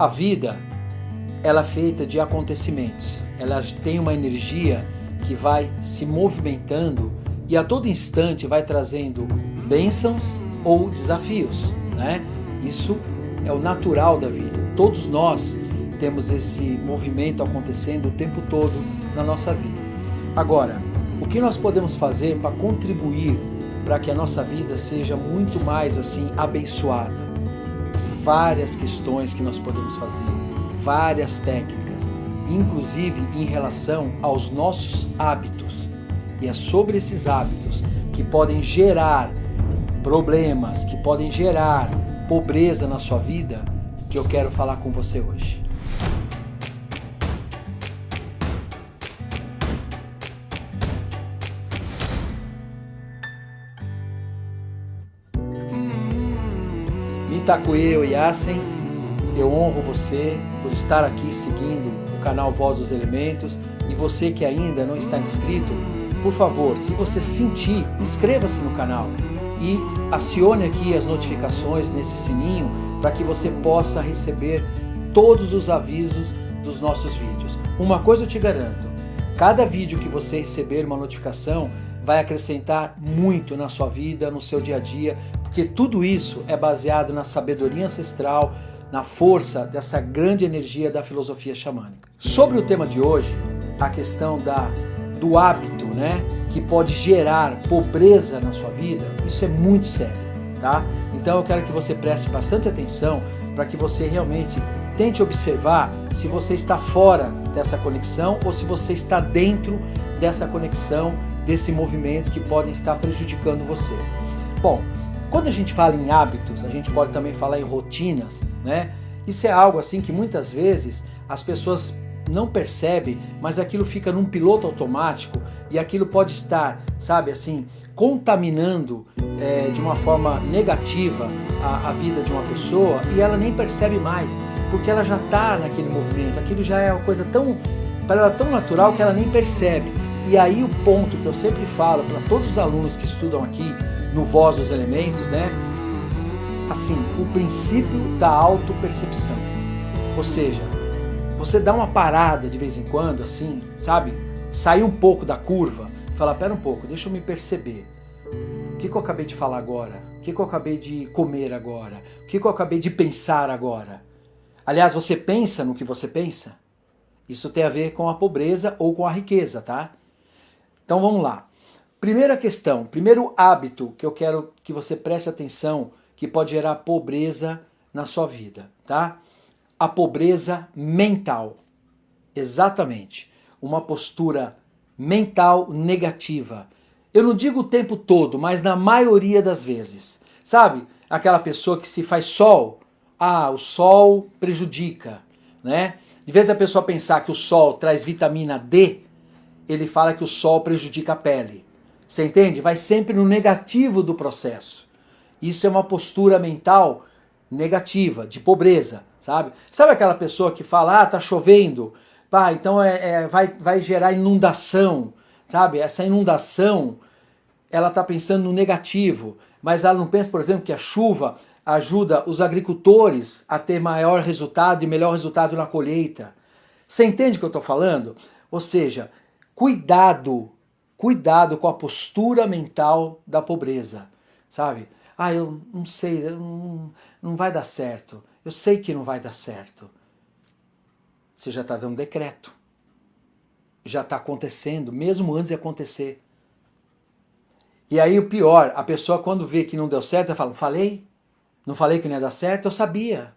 A vida, ela é feita de acontecimentos. Ela tem uma energia que vai se movimentando e a todo instante vai trazendo bênçãos ou desafios, né? Isso é o natural da vida. Todos nós temos esse movimento acontecendo o tempo todo na nossa vida. Agora, o que nós podemos fazer para contribuir para que a nossa vida seja muito mais assim abençoada? Várias questões que nós podemos fazer, várias técnicas, inclusive em relação aos nossos hábitos. E é sobre esses hábitos que podem gerar problemas, que podem gerar pobreza na sua vida, que eu quero falar com você hoje. Mitakuye Oyasin, eu honro você por estar aqui seguindo o canal Voz dos Elementos, e você que ainda não está inscrito, por favor, se você sentir, inscreva-se no canal e acione aqui as notificações nesse sininho para que você possa receber todos os avisos dos nossos vídeos. Uma coisa eu te garanto, cada vídeo que você receber uma notificação vai acrescentar muito na sua vida, no seu dia a dia, porque tudo isso é baseado na sabedoria ancestral, na força dessa grande energia da filosofia xamânica. Sobre o tema de hoje, a questão do hábito, né, que pode gerar pobreza na sua vida, isso é muito sério, tá? Então eu quero que você preste bastante atenção para que você realmente tente observar se você está fora dessa conexão ou se você está dentro dessa conexão, desse movimento que podem estar prejudicando você. Bom, quando a gente fala em hábitos, a gente pode também falar em rotinas, né? Isso é algo assim que muitas vezes as pessoas não percebem, mas aquilo fica num piloto automático e aquilo pode estar, sabe assim, contaminando de uma forma negativa a vida de uma pessoa e ela nem percebe mais, porque ela já está naquele movimento, aquilo já é uma coisa para ela tão natural que ela nem percebe. E aí o ponto que eu sempre falo para todos os alunos que estudam aqui no Voz dos Elementos, né? Assim, o princípio da autopercepção. Ou seja, você dá uma parada de vez em quando, assim, sabe? Sair um pouco da curva, falar, pera um pouco, deixa eu me perceber. O que eu acabei de falar agora? O que eu acabei de comer agora? O que eu acabei de pensar agora? Aliás, você pensa no que você pensa? Isso tem a ver com a pobreza ou com a riqueza, tá? Então vamos lá. Primeira questão, primeiro hábito que eu quero que você preste atenção, que pode gerar pobreza na sua vida, tá? A pobreza mental. Exatamente. Uma postura mental negativa. Eu não digo o tempo todo, mas na maioria das vezes. Sabe? Aquela pessoa que se faz sol. Ah, o sol prejudica, né? De vez a pessoa pensar que o sol traz vitamina D, ele fala que o sol prejudica a pele. Você entende? Vai sempre no negativo do processo. Isso é uma postura mental negativa, de pobreza, sabe? Sabe aquela pessoa que fala, ah, tá chovendo, pá, então vai gerar inundação, sabe? Essa inundação, ela tá pensando no negativo, mas ela não pensa, por exemplo, que a chuva ajuda os agricultores a ter maior resultado e melhor resultado na colheita. Você entende o que eu estou falando? Ou seja, cuidado com a postura mental da pobreza, sabe? Ah, eu não sei, não vai dar certo. Eu sei que não vai dar certo. Você já está dando decreto. Já está acontecendo, mesmo antes de acontecer. E aí o pior, a pessoa quando vê que não deu certo, ela fala, falei? Não falei que não ia dar certo? Eu sabia.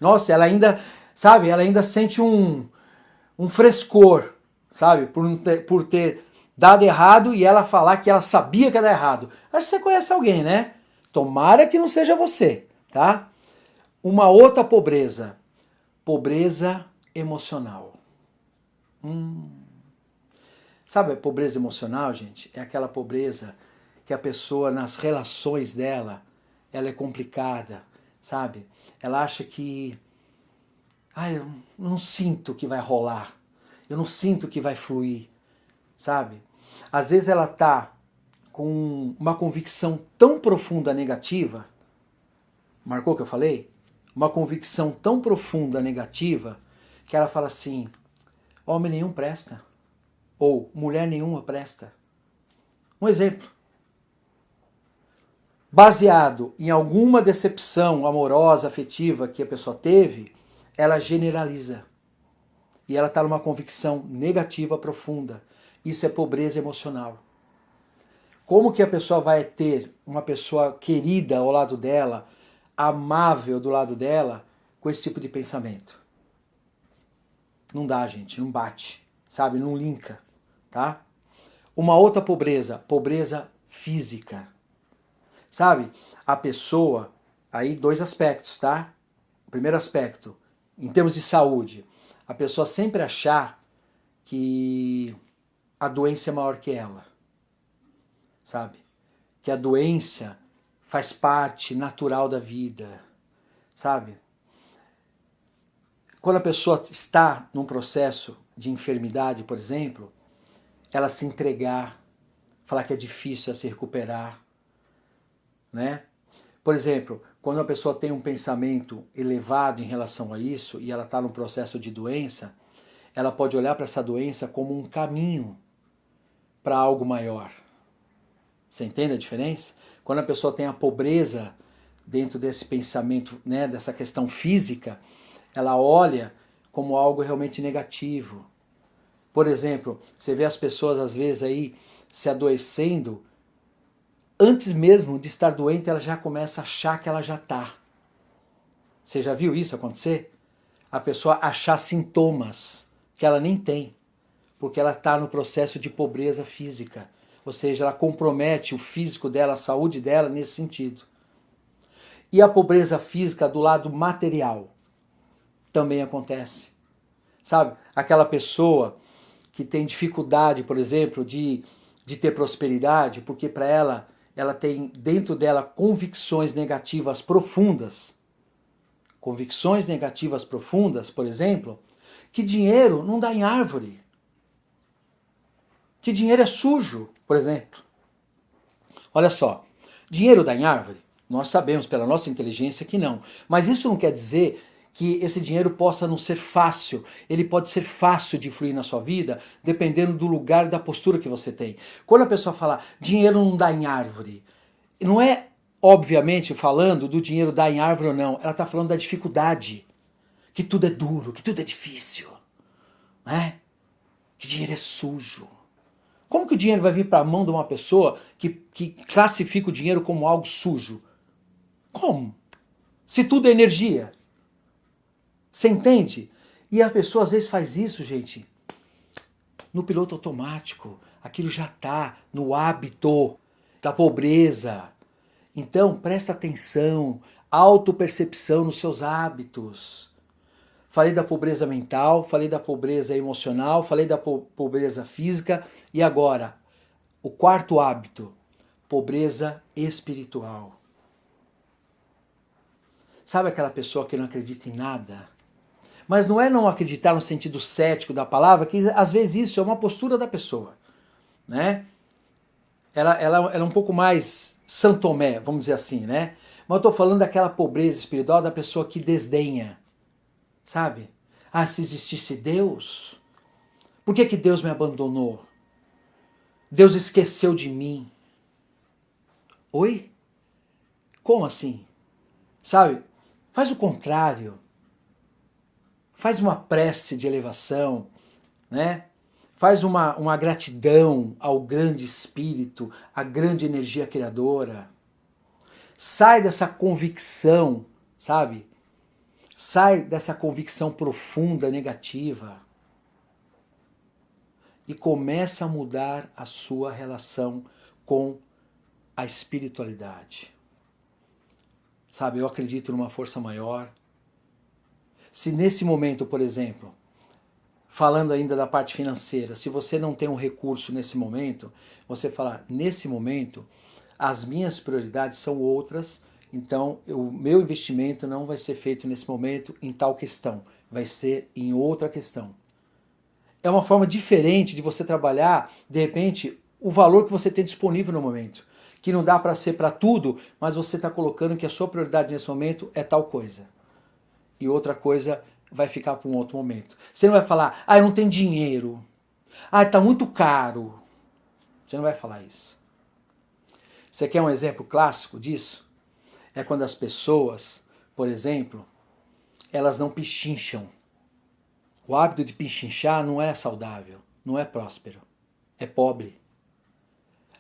Nossa, ela ainda, sabe, ela ainda sente um frescor, sabe, por ter dado errado e ela falar que ela sabia que ia dar errado. Acho que você conhece alguém, né? Tomara que não seja você, tá? Uma outra pobreza. Pobreza emocional. Sabe a pobreza emocional, gente? É aquela pobreza que a pessoa, nas relações dela, ela é complicada, sabe? Ela acha que... eu não sinto que vai rolar. Eu não sinto que vai fluir, sabe? Às vezes ela tá com uma convicção tão profunda negativa, marcou o que eu falei? uma convicção tão profunda negativa que ela fala assim: homem nenhum presta, ou mulher nenhuma presta. Um exemplo. Baseado em alguma decepção amorosa, afetiva que a pessoa teve, ela generaliza. E ela está numa convicção negativa profunda. Isso é pobreza emocional. Como que a pessoa vai ter uma pessoa querida ao lado dela, amável do lado dela, com esse tipo de pensamento? Não dá, gente, não bate, sabe? Não linka, tá? Uma outra pobreza, pobreza física. Sabe? A pessoa, aí dois aspectos, tá? O primeiro aspecto, em termos de saúde, a pessoa sempre achar que a doença é maior que ela, sabe? Que a doença faz parte natural da vida, sabe? Quando a pessoa está num processo de enfermidade, por exemplo, ela se entregar, falar que é difícil se recuperar, né? Por exemplo, quando a pessoa tem um pensamento elevado em relação a isso e ela está num processo de doença, ela pode olhar para essa doença como um caminho para algo maior. Você entende a diferença? Quando a pessoa tem a pobreza dentro desse pensamento, né, dessa questão física, ela olha como algo realmente negativo. Por exemplo, você vê as pessoas às vezes aí se adoecendo, antes mesmo de estar doente, ela já começa a achar que ela já está. Você já viu isso acontecer? A pessoa achar sintomas que ela nem tem, porque ela está no processo de pobreza física. Ou seja, ela compromete o físico dela, a saúde dela nesse sentido. E a pobreza física do lado material também acontece. Sabe? Aquela pessoa que tem dificuldade, por exemplo, de ter prosperidade, porque para ela tem dentro dela convicções negativas profundas. Convicções negativas profundas, por exemplo, que dinheiro não dá em árvore. Que dinheiro é sujo, por exemplo. Olha só, dinheiro dá em árvore? Nós sabemos pela nossa inteligência que não. Mas isso não quer dizer que esse dinheiro possa não ser fácil. Ele pode ser fácil de fluir na sua vida, dependendo do lugar e da postura que você tem. Quando a pessoa fala dinheiro não dá em árvore, não é, obviamente, falando do dinheiro dar em árvore ou não. Ela está falando da dificuldade. Que tudo é duro, que tudo é difícil. Né? Que dinheiro é sujo. Como que o dinheiro vai vir para a mão de uma pessoa que classifica o dinheiro como algo sujo? Como? Se tudo é energia. Você entende? E a pessoa às vezes faz isso, gente, no piloto automático. Aquilo já está no hábito da pobreza. Então, presta atenção, autopercepção nos seus hábitos. Falei da pobreza mental, falei da pobreza emocional, falei da pobreza física e agora, o quarto hábito, pobreza espiritual. Sabe aquela pessoa que não acredita em nada? Mas não é não acreditar no sentido cético da palavra, que às vezes isso é uma postura da pessoa, né? Ela é um pouco mais São Tomé, vamos dizer assim, né? Mas eu estou falando daquela pobreza espiritual da pessoa que desdenha, sabe? Ah, se existisse Deus, por que Deus me abandonou? Deus esqueceu de mim. Oi? Como assim? Sabe? Faz o contrário. Faz uma prece de elevação, né? Faz uma gratidão ao grande Espírito, à grande energia criadora. Sai dessa convicção, sabe? Sai dessa convicção profunda, negativa. E começa a mudar a sua relação com a espiritualidade. Sabe, eu acredito numa força maior. Se nesse momento, por exemplo, falando ainda da parte financeira, se você não tem um recurso nesse momento, você fala, nesse momento, as minhas prioridades são outras, então o meu investimento não vai ser feito nesse momento em tal questão, vai ser em outra questão. É uma forma diferente de você trabalhar, de repente, o valor que você tem disponível no momento. Que não dá para ser para tudo, mas você está colocando que a sua prioridade nesse momento é tal coisa. e outra coisa vai ficar para um outro momento. Você não vai falar, eu não tenho dinheiro, está muito caro. Você não vai falar isso. Você quer um exemplo clássico disso? É quando as pessoas, por exemplo, elas não pechincham. O hábito de pechinchar não é saudável, não é próspero, é pobre.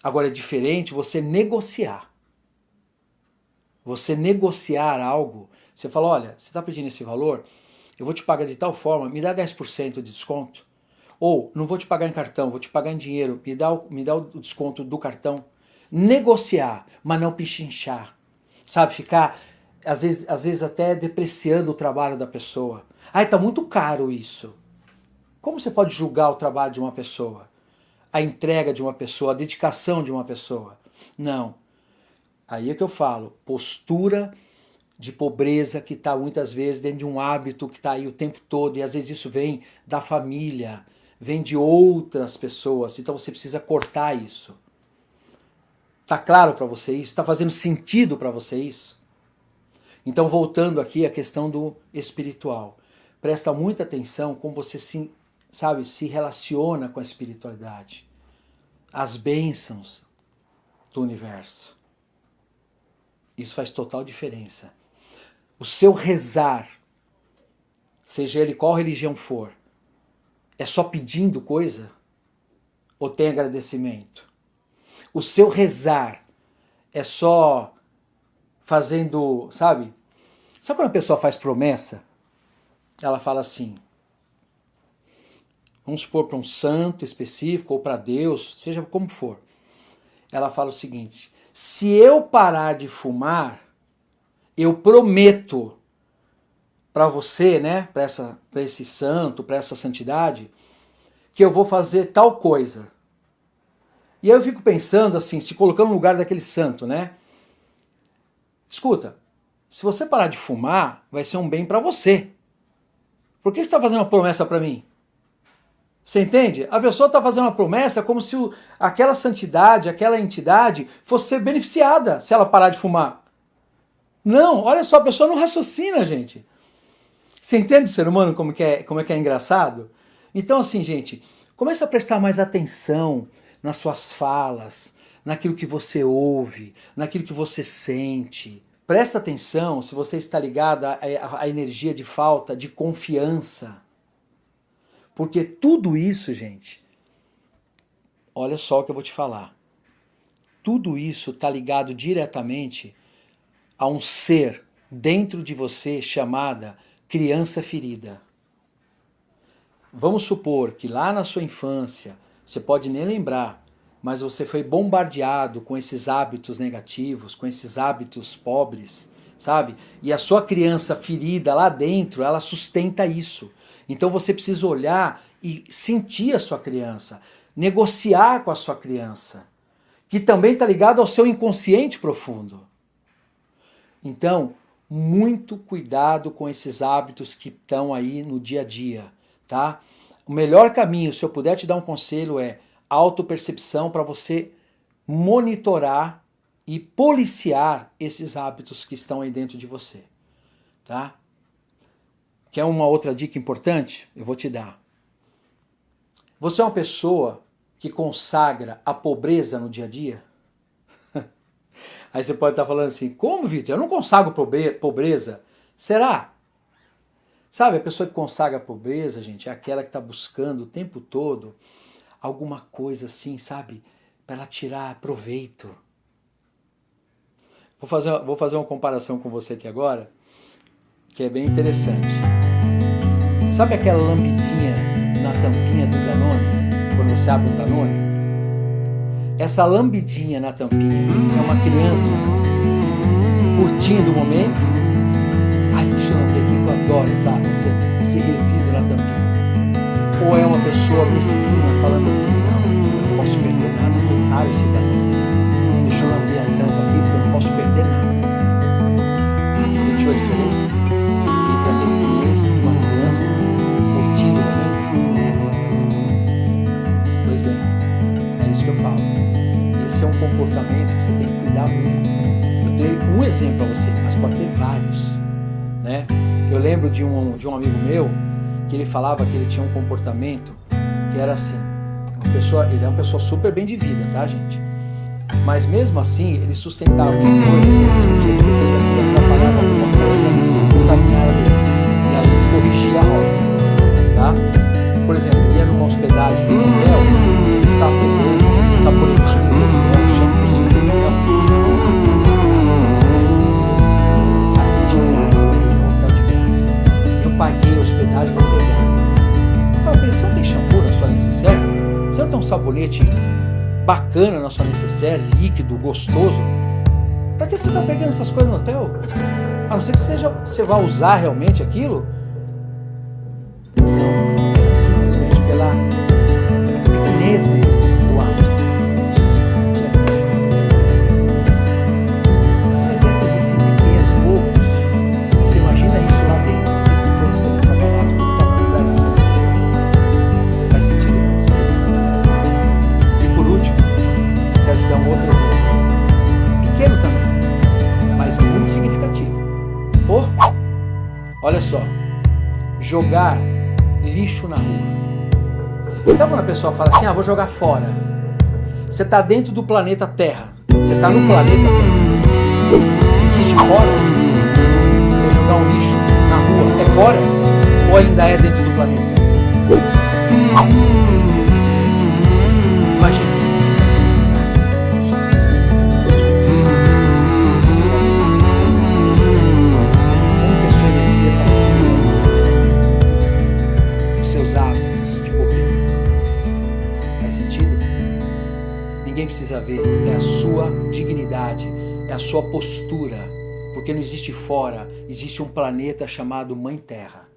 Agora é diferente você negociar. Você negociar algo, você fala, olha, você está pedindo esse valor, eu vou te pagar de tal forma, me dá 10% de desconto. Ou, não vou te pagar em cartão, vou te pagar em dinheiro, me dá o desconto do cartão. Negociar, mas não pechinchar. Sabe, ficar, às vezes até depreciando o trabalho da pessoa. Está muito caro isso. Como você pode julgar o trabalho de uma pessoa? A entrega de uma pessoa, a dedicação de uma pessoa? Não. Aí é que eu falo, postura de pobreza que está muitas vezes dentro de um hábito que está aí o tempo todo, e às vezes isso vem da família, vem de outras pessoas, então você precisa cortar isso. Está claro para você isso? Está fazendo sentido para você isso? Então, voltando aqui à questão do espiritual, presta muita atenção como você se relaciona com a espiritualidade, as bênçãos do universo. Isso faz total diferença. O seu rezar, seja ele qual religião for, é só pedindo coisa? Ou tem agradecimento? O seu rezar é só fazendo, sabe? Sabe quando a pessoa faz promessa? Ela fala assim, vamos supor para um santo específico ou para Deus, seja como for. Ela fala o seguinte, se eu parar de fumar, eu prometo para você, né, para esse santo, para essa santidade, que eu vou fazer tal coisa. E aí eu fico pensando assim, se colocando no lugar daquele santo, né? Escuta, se você parar de fumar, vai ser um bem para você. Por que você está fazendo uma promessa para mim? Você entende? A pessoa está fazendo uma promessa como se aquela santidade, aquela entidade fosse ser beneficiada se ela parar de fumar. Não, olha só, a pessoa não raciocina, gente. Você entende o ser humano como é que é engraçado? Então assim, gente, comece a prestar mais atenção nas suas falas, naquilo que você ouve, naquilo que você sente. Presta atenção se você está ligado à energia de falta de confiança. Porque tudo isso, gente, olha só o que eu vou te falar. Tudo isso está ligado diretamente a um ser dentro de você chamada criança ferida. Vamos supor que lá na sua infância, você pode nem lembrar, mas você foi bombardeado com esses hábitos negativos, com esses hábitos pobres, sabe? E a sua criança ferida lá dentro, ela sustenta isso. Então você precisa olhar e sentir a sua criança, negociar com a sua criança, que também está ligado ao seu inconsciente profundo. Então, muito cuidado com esses hábitos que estão aí no dia a dia, tá? O melhor caminho, se eu puder te dar um conselho, é autopercepção para você monitorar e policiar esses hábitos que estão aí dentro de você, tá? Quer uma outra dica importante? Eu vou te dar. Você é uma pessoa que consagra a pobreza no dia a dia? Aí você pode estar falando assim, como, Vitor? Eu não consagro pobreza. Será? Sabe, a pessoa que consagra a pobreza, gente, é aquela que está buscando o tempo todo alguma coisa assim, sabe? Para ela tirar proveito. Vou fazer uma comparação com você aqui agora, que é bem interessante. Sabe aquela lambidinha na tampinha do Danone? Quando você abre um Danone? Essa lambidinha na tampinha é uma criança curtindo o momento. Ai, deixa eu lamber aqui que eu adoro esse resíduo na tampinha. Ou é uma pessoa mesquinha falando assim, não, eu não posso perder nada, eu caro esse Danone. Deixa eu lamber a tampa aqui porque eu não posso perder nada. Sentiu a diferença? Entre a mesquinhez e uma criança curtindo o momento? Pois bem, é isso que eu falo. Esse é um comportamento que você tem que cuidar muito. Eu dei um exemplo para você, mas pode ter vários, né? Eu lembro lembro de um amigo meu que ele falava que ele tinha um comportamento que era assim, ele é uma pessoa super bem de vida, tá, gente? Mas mesmo assim, ele sustentava uma coisa que ele sentia que depois aquilo atrapalhava alguma coisa no caminhar dele. E aí ele corrigia a rota, tá? Por exemplo, ele ia numa hospedagem no hotel, ele ficava pegando sabonetinho do hotel, shampoozinho do hotel. De graça. Eu paguei a hospedagem, vou pegar. Eu falei, você não tem shampoo na sua necessaire? Você não tem um sabonete bacana na sua necessaire, líquido, gostoso? Pra que você tá pegando essas coisas no hotel? A não ser que você vá usar realmente aquilo. Simplesmente pela pequenez mesmo do ato. São exemplos assim pequenos, poucos. Você imagina isso lá dentro, todo sendo trabalhado, tudo está por trás dessa história. Faz sentido para vocês? E por último, quero te dar um outro exemplo. Pequeno também, mas muito significativo. Olha só, jogar lixo na rua. Sabe quando a pessoa fala assim, vou jogar fora? Você está dentro do planeta Terra. Você está no planeta Terra. Existe fora? Você jogar um lixo na rua, é fora? Ou ainda é dentro do planeta? Imagina. Ninguém precisa ver, é a sua dignidade, é a sua postura, porque não existe fora, existe um planeta chamado Mãe Terra.